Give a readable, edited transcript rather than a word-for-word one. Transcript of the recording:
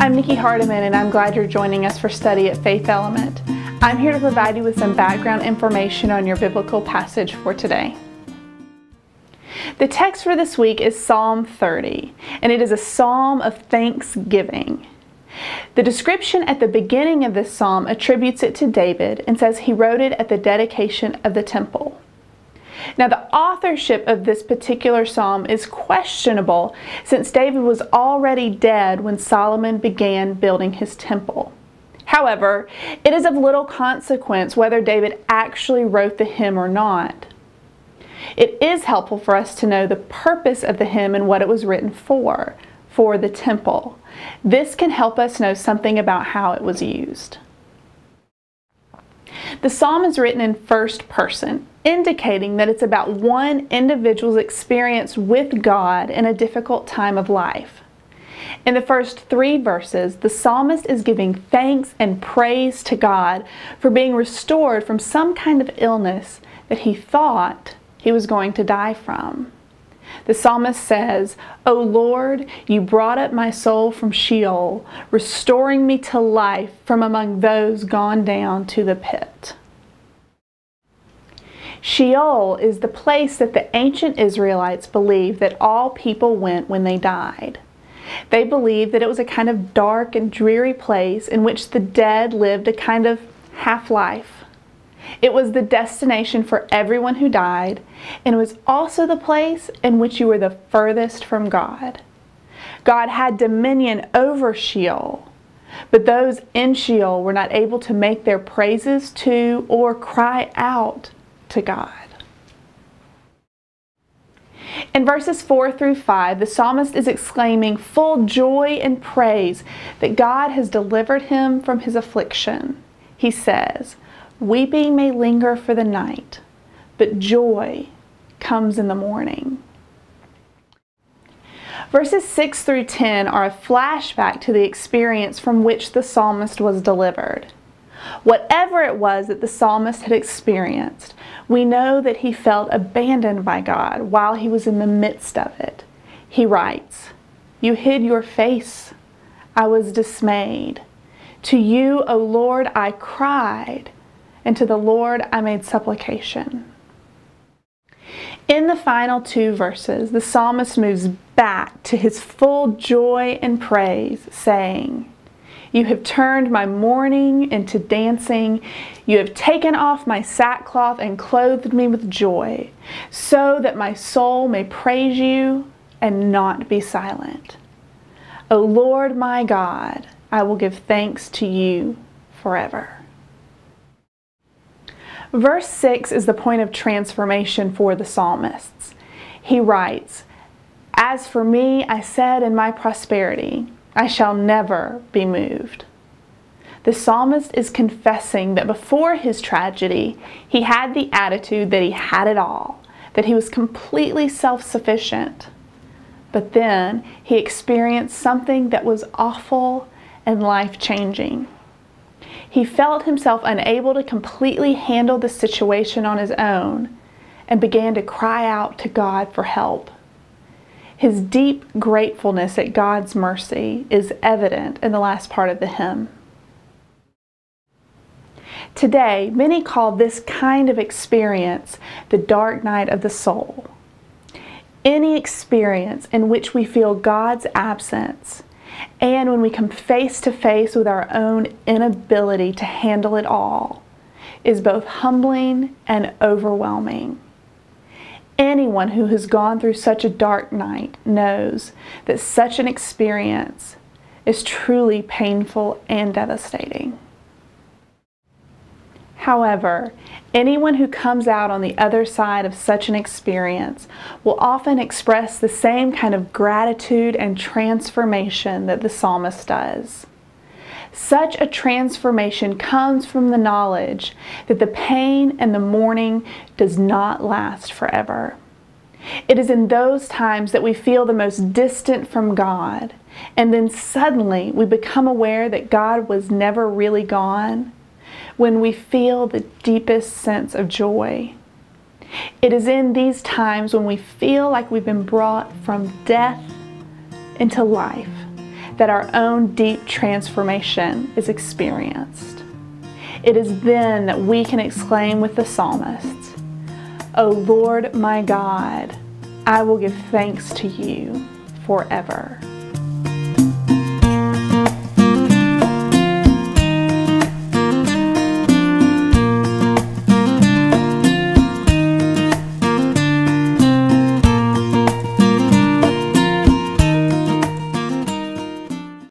I'm Nikki Hardeman, and I'm glad you're joining us for study at FaithElement. I'm here to provide you with some background information on your biblical passage for today. The text for this week is Psalm 30, and it is a psalm of thanksgiving. The description at the beginning of this psalm attributes it to David and says he wrote it at the dedication of the temple. Now, the authorship of this particular psalm is questionable since David was already dead when Solomon began building his temple. However, it is of little consequence whether David actually wrote the hymn or not. It is helpful for us to know the purpose of the hymn and what it was written for the temple. This can help us know something about how it was used. The psalm is written in first person, indicating that it's about one individual's experience with God in a difficult time of life. In the first 3 verses, the psalmist is giving thanks and praise to God for being restored from some kind of illness that he thought he was going to die from. The psalmist says, "O Lord, you brought up my soul from Sheol, restoring me to life from among those gone down to the pit." Sheol is the place that the ancient Israelites believed that all people went when they died. They believed that it was a kind of dark and dreary place in which the dead lived a kind of half-life. It was the destination for everyone who died, and it was also the place in which you were the furthest from God. God had dominion over Sheol, but those in Sheol were not able to make their praises to or cry out to God. In verses 4 through 5, the psalmist is exclaiming full joy and praise that God has delivered him from his affliction. He says, "Weeping may linger for the night, but joy comes in the morning." Verses 6 through 10 are a flashback to the experience from which the psalmist was delivered. Whatever it was that the psalmist had experienced, we know that he felt abandoned by God while he was in the midst of it. He writes, "You hid your face. I was dismayed. To you, O Lord, I cried, and to the Lord I made supplication." In the final 2 verses, the psalmist moves back to his full joy and praise, saying, "You have turned my mourning into dancing. You have taken off my sackcloth and clothed me with joy, so that my soul may praise you and not be silent. O Lord my God, I will give thanks to you forever." Verse 6 is the point of transformation for the psalmists. He writes, "As for me, I said in my prosperity, I shall never be moved." The psalmist is confessing that before his tragedy, he had the attitude that he had it all, that he was completely self-sufficient. But then he experienced something that was awful and life-changing. He felt himself unable to completely handle the situation on his own and began to cry out to God for help. His deep gratefulness at God's mercy is evident in the last part of the hymn. Today, many call this kind of experience the dark night of the soul. Any experience in which we feel God's absence, and when we come face to face with our own inability to handle it all, is both humbling and overwhelming. Anyone who has gone through such a dark night knows that such an experience is truly painful and devastating. However, anyone who comes out on the other side of such an experience will often express the same kind of gratitude and transformation that the psalmist does. Such a transformation comes from the knowledge that the pain and the mourning does not last forever. It is in those times that we feel the most distant from God, and then suddenly we become aware that God was never really gone, when we feel the deepest sense of joy. It is in these times when we feel like we've been brought from death into life that our own deep transformation is experienced. It is then that we can exclaim with the psalmist, "O Lord my God, I will give thanks to you forever."